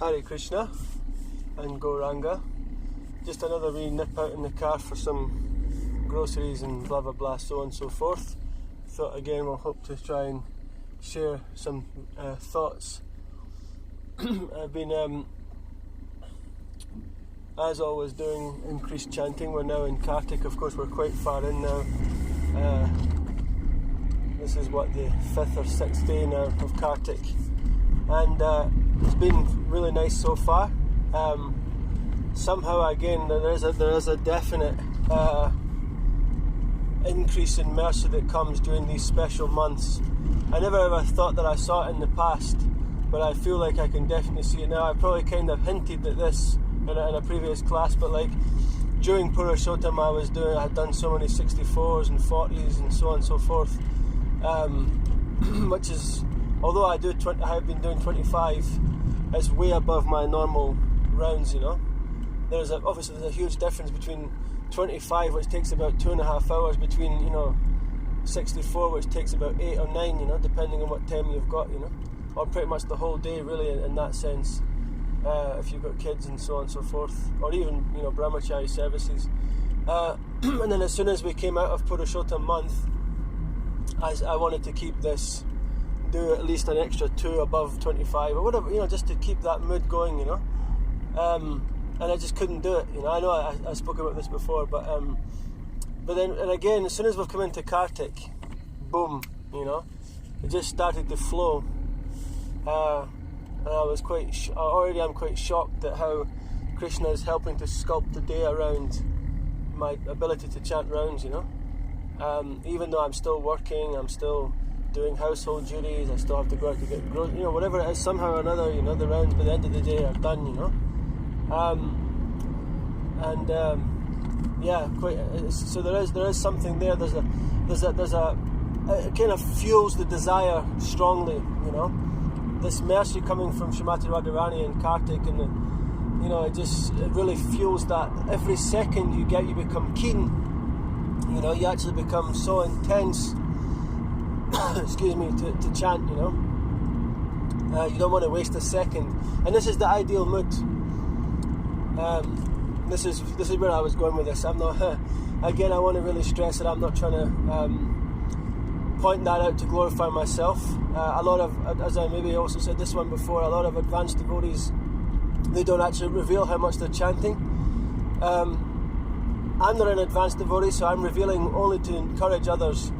Hare Krishna and Gauranga. Just another wee nip out in the car for some groceries and blah blah blah, so on and so forth. Thought again we'll hope to try and share some thoughts. I've been, as always, doing increased chanting. We're now in Kartik, of course we're quite far in now. This is what, the 5th or 6th day now of Kartik. And it's been really nice so far. Somehow again there is a definite increase in mercy that comes during these special months. I never ever thought that I saw it in the past, but I feel like I can definitely see it now. I probably kind of hinted at this in a previous class, but like during Purushottam I had done so many 64s and 40s and so on and so forth, which is, although I have been doing 25, it's way above my normal rounds, you know. Obviously there's a huge difference between 25, which takes about 2.5 hours, between, 64, which takes about 8 or 9, depending on what time you've got, or pretty much the whole day really in that sense, if you've got kids and so on and so forth, or even, brahmachari services. And then as soon as we came out of Purushottam month, I wanted to keep this, do at least an extra 2 above 25 or whatever, just to keep that mood going, and I just couldn't do it, I know I spoke about this before, but then, and again, as soon as we've come into Kartik, boom, it just started to flow, and I was I'm quite shocked at how Krishna is helping to sculpt the day around my ability to chant rounds, even though I'm still working, I'm still doing household duties, I still have to go out to get groceries, whatever it is, somehow or another, the rounds by the end of the day are done, so there is something there. It kind of fuels the desire strongly, this mercy coming from Srimati Radharani and Kartik, and it really fuels that. Every second you become keen, you actually become so intense excuse me, to chant, you don't want to waste a second, and this is the ideal mood. This is where I was going with this. I'm not again, I want to really stress that I'm not trying to point that out to glorify myself. A lot of, as I maybe also said this one before, a lot of advanced devotees, they don't actually reveal how much they're chanting. I'm not an advanced devotee, so I'm revealing only to encourage others.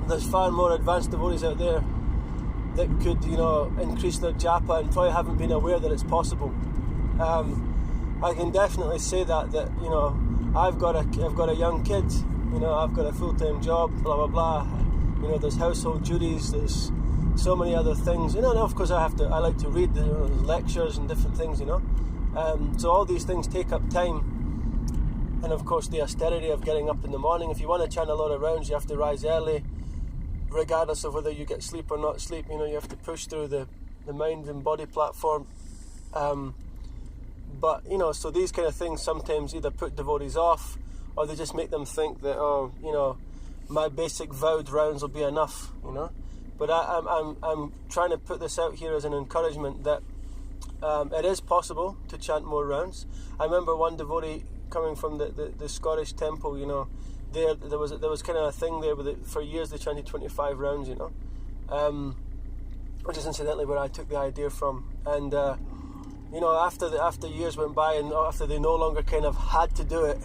There's far more advanced devotees out there that could, increase their japa and probably haven't been aware that it's possible. I can definitely say that I've got a young kid, I've got a full-time job, blah blah blah. There's household duties, there's so many other things, and of course I like to read the lectures and different things, so all these things take up time, and of course the austerity of getting up in the morning. If you want to chant a lot of rounds, you have to rise early, regardless of whether you get sleep or not sleep. You have to push through the mind and body platform. But, so these kind of things sometimes either put devotees off, or they just make them think that, my basic vowed rounds will be enough, But I'm trying to put this out here as an encouragement that it is possible to chant more rounds. I remember one devotee coming from the Scottish temple, there was kind of a thing there for years they chanted 25 rounds, which is incidentally where I took the idea from. And after years went by and after they no longer kind of had to do it,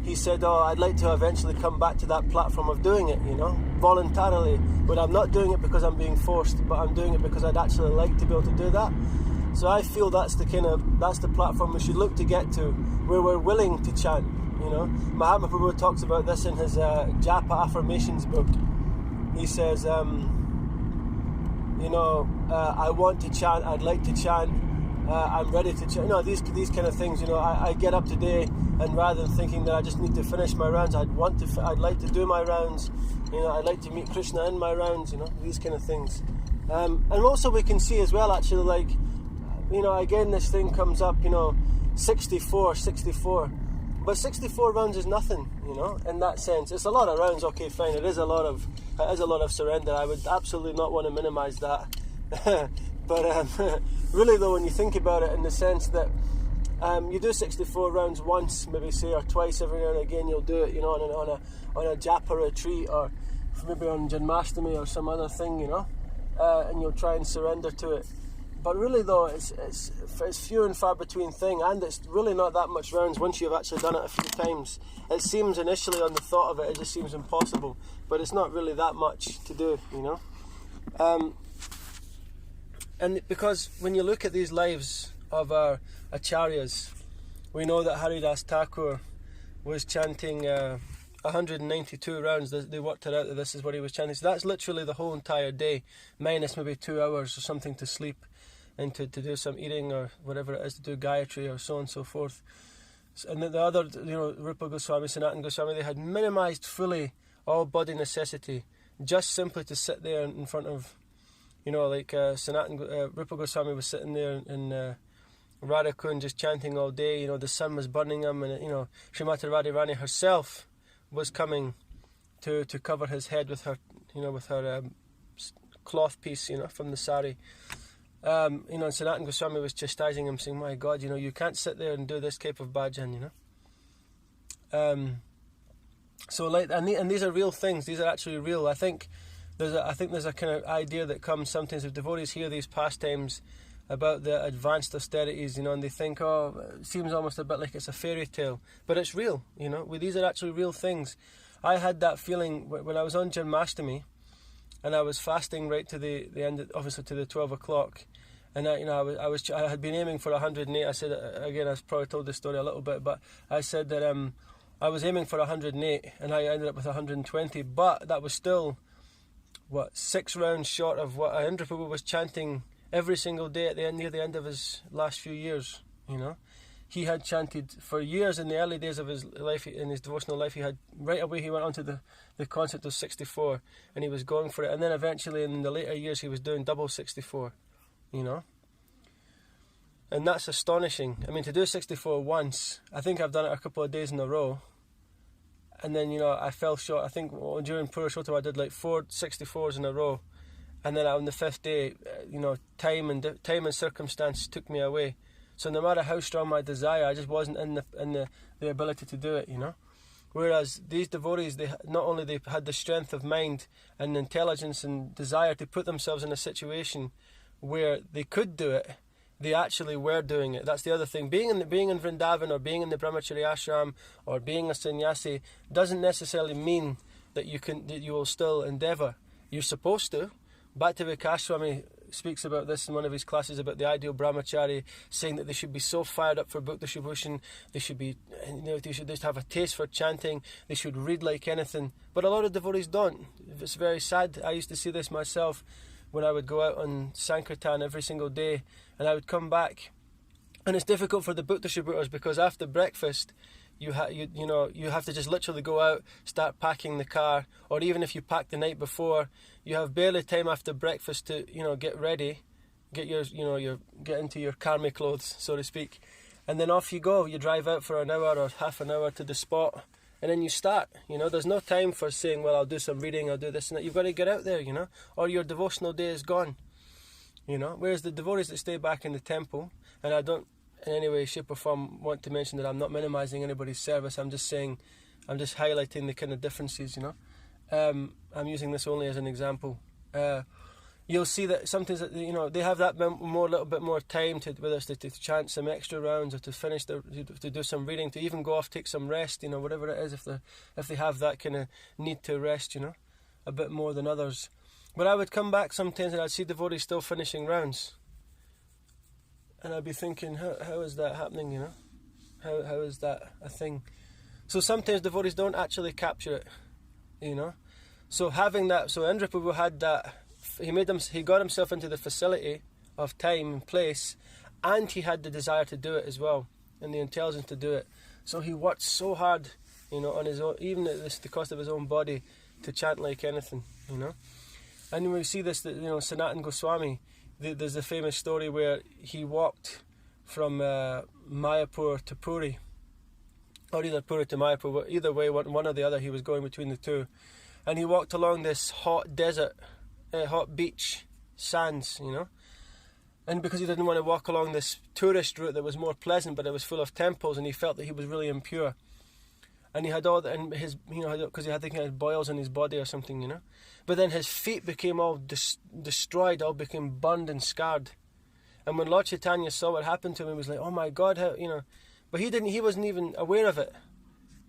he said, I'd like to eventually come back to that platform of doing it, voluntarily, but I'm not doing it because I'm being forced, but I'm doing it because I'd actually like to be able to do that. So I feel that's the platform we should look to get to, where we're willing to chant. Mahatma Prabhu talks about this in his Japa Affirmations book. He says, I want to chant, I'd like to chant, I'm ready to chant. These kind of things. I get up today, and rather than thinking that I just need to finish my rounds, I'd like to do my rounds. I'd like to meet Krishna in my rounds. These kind of things. And also we can see as well, actually, like, again, this thing comes up. 64. But 64 rounds is nothing, in that sense. It's a lot of rounds, okay, fine. It is a lot of surrender. I would absolutely not want to minimise that. But really though, when you think about it in the sense that you do 64 rounds once, maybe say, or twice every now and again you'll do it, on a japa retreat, or maybe on Janmashtami or some other thing, and you'll try and surrender to it. But really though, it's few and far between thing, and it's really not that much rounds once you've actually done it a few times. It seems initially on the thought of it, it just seems impossible, but it's not really that much to do, And because when you look at these lives of our acharyas, we know that Haridas Thakur was chanting 192 rounds. They worked it out that this is what he was chanting. So that's literally the whole entire day, minus maybe 2 hours or something to sleep and to do some eating or whatever it is, to do Gayatri or so on and so forth. And the other, Rupa Goswami, Sanatana Goswami, they had minimized fully all body necessity, just simply to sit there in front of, Rupa Goswami was sitting there in Radhakund just chanting all day. The sun was burning him, and Srimati Radharani herself was coming to cover his head with her, with her cloth piece, from the sari. And Sanatana Goswami was chastising him, saying, "My God, you can't sit there and do this type of bhajan, And these are real things. These are actually real. I think there's a kind of idea that comes sometimes if devotees hear these pastimes about the advanced austerities, and they think, it seems almost a bit like it's a fairy tale, but it's real. These are actually real things. I had that feeling when I was on Janmashtami, and I was fasting right to the end, obviously to the 12 o'clock. And I had been aiming for 108. I said, again, I've probably told this story a little bit, but I said that I was aiming for 108, and I ended up with 120. But that was still 6 rounds short of what Indra Prabhu was chanting every single day at near the end of his last few years. He had chanted for years in the early days of his life, in his devotional life. He had right away he went on to the concept of 64, and he was going for it. And then eventually in the later years he was doing double 64. And that's astonishing. I mean, to do 64 once, I think I've done it a couple of days in a row, and then I fell short. I think during Purushottam I did like 4 64s in a row, and then on the 5th day, time and circumstance took me away. So no matter how strong my desire, I just wasn't in the ability to do it. Whereas these devotees, they not only they had the strength of mind and intelligence and desire to put themselves in a situation where they could do it, they actually were doing it. That's the other thing. Being in Vrindavan, or being in the Brahmachari ashram, or being a sannyasi doesn't necessarily mean that you will still endeavour. You're supposed to. Bhakti-Vikas Swami speaks about this in one of his classes about the ideal brahmachari, saying that they should be so fired up for Bhakti Devotion, they should be, they should just have a taste for chanting, they should read like anything. But a lot of devotees don't. It's very sad. I used to see this myself when I would go out on Sankirtan every single day, and I would come back, and it's difficult for the Bhakti Devotees because after breakfast you have to just literally go out, start packing the car, or even if you pack the night before, you have barely time after breakfast to get ready, get get into your karmi clothes, so to speak, and then off you go. You drive out for an hour or half an hour to the spot, and then you start. There's no time for saying, well, I'll do some reading, I'll do this and that. You've got to get out there, or your devotional day is gone. Whereas the devotees that stay back in the temple, and I don't in any way, shape or form want to mention that I'm not minimizing anybody's service. I'm just highlighting the kind of differences, I'm using this only as an example. You'll see that sometimes they have that little bit more time to, whether it's to chant some extra rounds or to finish to do some reading, to even go off, take some rest, whatever it is, if they have that kind of need to rest, a bit more than others. But I would come back sometimes and I'd see devotees still finishing rounds, and I'd be thinking, how is that happening? How is that a thing? So sometimes devotees don't actually capture it, So having that, so Indra Prabhu had that. He got himself into the facility of time and place, and he had the desire to do it as well, and the intelligence to do it. So he worked so hard, on his own, even at the cost of his own body, to chant like anything, And we see this, Sanatana Goswami. There's a famous story where he walked from Mayapur to Puri, or either Puri to Mayapur, but either way, one or the other, he was going between the two. And he walked along this hot desert, hot beach, sands, And because he didn't want to walk along this tourist route that was more pleasant, but it was full of temples, and he felt that he was really impure. And he had all that, and his, because he had boils in his body or something, But then his feet became all destroyed, all became burned and scarred. And when Lord Chaitanya saw what happened to him, he was like, "Oh my God, how?" But he wasn't even aware of it,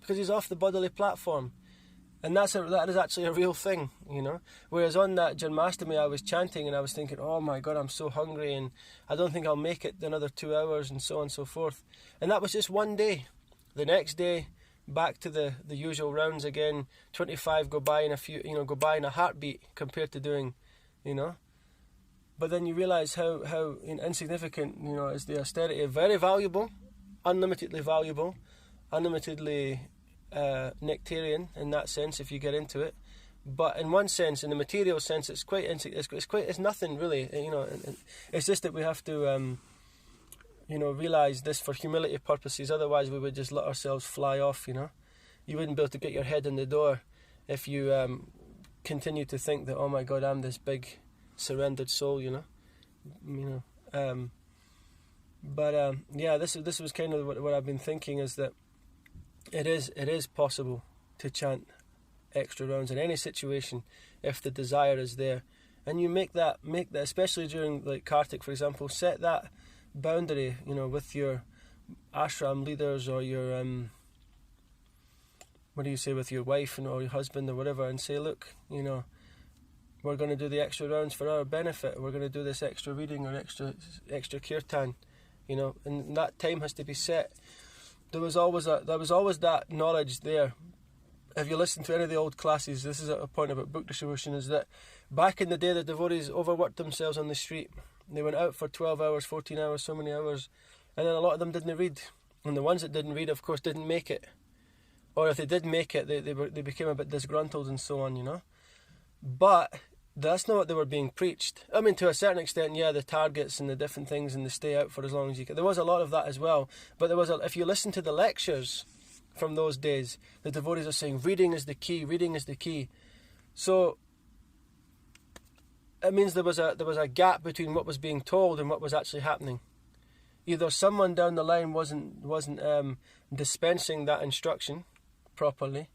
because he's off the bodily platform. And that is actually a real thing, Whereas on that Janmashtami I was chanting and I was thinking, "Oh my God, I'm so hungry and I don't think I'll make it another 2 hours," and so on and so forth. And that was just one day. The next day, back to the usual rounds again. 25 go by in a heartbeat compared to doing, But then you realise how insignificant, is the austerity. Very valuable, unlimitedly valuable, unlimitedly nectarian in that sense if you get into it. But in one sense, in the material sense, it's nothing really. It's just that we have to realise this for humility purposes. Otherwise, we would just let ourselves fly off. You wouldn't be able to get your head in the door if you continue to think that, "Oh my God, I'm this big surrendered soul." This was kind of what I've been thinking, is that it is possible to chant extra rounds in any situation if the desire is there, and you make that especially during like Kartik, for example. Set that boundary, with your ashram leaders or your with your wife or your husband or whatever, and say, "Look, we're going to do the extra rounds for our benefit. We're going to do this extra reading or extra kirtan, and that time has to be set." There was always that knowledge there. If you listen to any of the old classes, this is a point about book distribution, is that back in the day the devotees overworked themselves on the street. They went out for 12 hours, 14 hours, so many hours, and then a lot of them didn't read. And the ones that didn't read, of course, didn't make it. Or if they did make it, they became a bit disgruntled and so on, But that's not what they were being preached. I mean, to a certain extent, yeah, the targets and the different things and the stay out for as long as you can. There was a lot of that as well. But if you listen to the lectures from those days, the devotees are saying reading is the key, reading is the key. So it means there was a gap between what was being told and what was actually happening. Either someone down the line wasn't dispensing that instruction properly.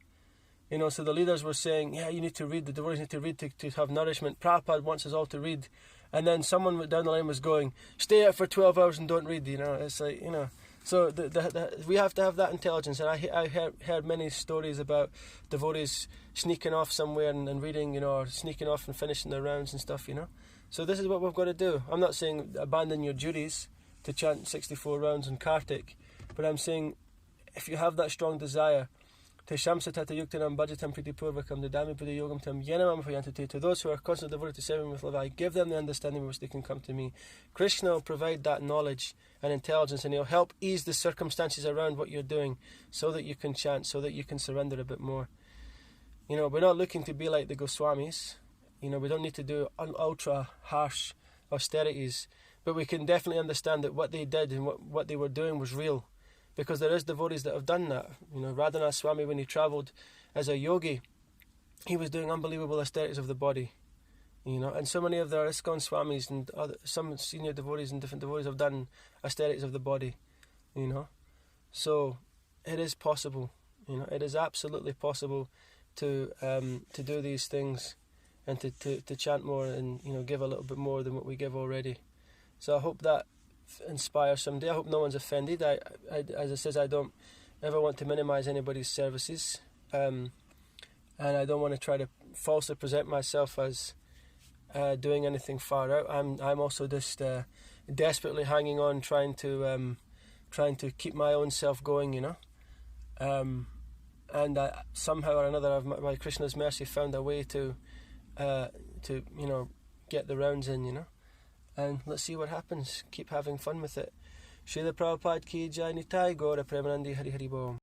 So the leaders were saying, "Yeah, you need to read, the devotees need to read to have nourishment. Prabhupada wants us all to read." And then someone down the line was going, "Stay out for 12 hours and don't read," It's like, So we have to have that intelligence. And I heard many stories about devotees sneaking off somewhere and reading, or sneaking off and finishing their rounds and stuff, So this is what we've got to do. I'm not saying abandon your duties to chant 64 rounds in Kartik, but I'm saying if you have that strong desire, to those who are constantly devoted to serving with love, I give them the understanding with which they can come to me. Krishna will provide that knowledge and intelligence, and he'll help ease the circumstances around what you're doing, so that you can chant, so that you can surrender a bit more. We're not looking to be like the Goswamis. We don't need to do ultra harsh austerities, but we can definitely understand that what they did and what they were doing was real. Because there is devotees that have done that. Radhanath Swami, when he travelled as a yogi, he was doing unbelievable austerities of the body. And so many of their ISKCON Swamis and some senior devotees and different devotees have done austerities of the body. So it is possible. It is absolutely possible to do these things and to chant more and give a little bit more than what we give already. So I hope that inspire somebody. I hope no one's offended. I as I says, I don't ever want to minimize anybody's services, and I don't want to try to falsely present myself as doing anything far out. I'm also just desperately hanging on, trying to keep my own self going, and I, somehow or another, I've by Krishna's mercy found a way to get the rounds in, And let's see what happens. Keep having fun with it. Srila Prabhupada ki jai, Nitai Gaura Premanandi Hari Hari Bom.